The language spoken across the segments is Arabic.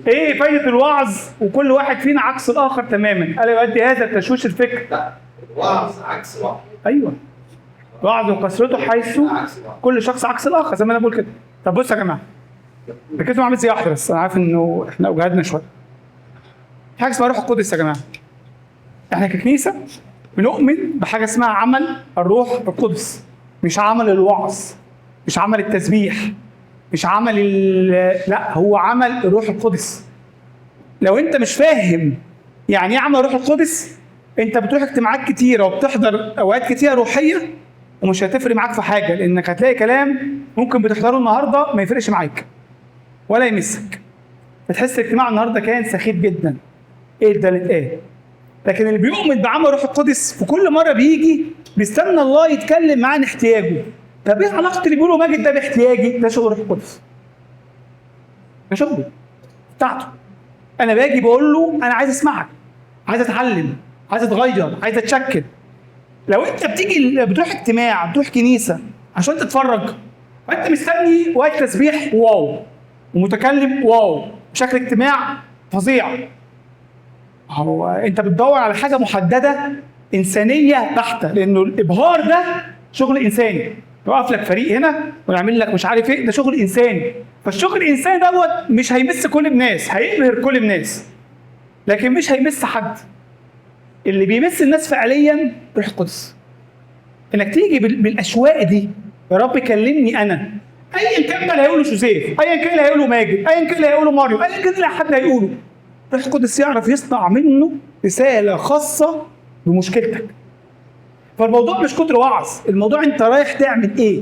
ايه فايده الوعظ وكل واحد فينا عكس الاخر تماما؟ الا يؤدي هذا التشويش الفكر. لا الوعظ عكس الوعظ. ايوه الوعظ وكثرته حيث كل شخص عكس الاخر زي ما انا بقول كده. طب بصوا يا جماعه، ركزوا معايا زي واحده بس، انا عارف انه احنا اجهدنا شويه. في حاجه اسمها روح القدس يا جماعه. احنا ككنيسه بنؤمن بحاجه اسمها عمل الروح القدس، مش عمل الوعظ، مش عمل التسبيح، مش عمل لا، هو عمل الروح القدس. لو انت مش فاهم يعني ايه عمل الروح القدس، انت بتروح اجتماعات كتيره وبتحضر اوقات كتيره روحيه ومش هتفرق معاك في حاجه، لانك هتلاقي كلام ممكن بتحضره النهارده ما يفرقش معاك ولا يمسك. بتحس الاجتماع النهارده كان سخيف جدا، ايه ده اللي اتقال؟ لكن اللي بيؤمن بعمل الروح القدس في كل مره بيجي بيستنى الله يتكلم معاه عن احتياجه. طب ايه علاقه اللي بيقولوا ماجد ده باحتياجي؟ ده شغل الروح القدس، ده شغله بتاعته. انا باجي بقول له انا عايز اسمعك، عايز اتعلم، عايز اتغير، عايز اتشكل. لو انت بتيجي بتروح اجتماع، بتروح كنيسه عشان تتفرج، وانت مستني وقت تسبيح واو ومتكلم واو بشكل اجتماع فظيع، هو انت بتدور على حاجه محدده انسانيه بحته، لانه الابهار ده شغل انساني. يوقف لك فريق هنا ويعمل لك مش عارف ايه، ده شغل انساني. فالشغل الانساني دوت مش هيمس كل الناس، هيبهر كل الناس لكن مش هيمس حد. اللي بيمس الناس فعليا روح القدس. انك تيجي بالاشواق دي، يا رب كلمني انا، ايا كان اللي هيقوله جوزيف، ايا كان اللي هيقوله ماجد، ايا كان اللي هيقوله ماريو، ايا كان اللي حد هيقوله، روح القدس يعرف يصنع منه رساله خاصه بمشكلتك. فالموضوع مش كتر وعظ، الموضوع انت رايح تعمل ايه.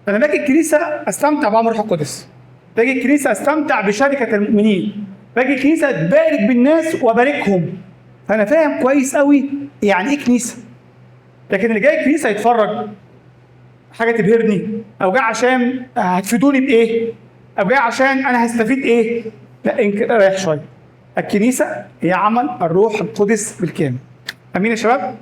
انا باجي الكنيسه استمتع بعمل روح القدس، باجي الكنيسه استمتع بشركه المؤمنين، باجي الكنيسه اتبارك بالناس واباركهم. فانا فاهم كويس قوي يعني ايه كنيسه. لكن اللي جاي الكنيسه يتفرج حاجه تبهرني، او جاي عشان هتفيدوني بايه، او جاي عشان انا هستفيد ايه، لا انك رايح شويه. الكنيسه هي عمل الروح القدس بالكامل. امين يا شباب؟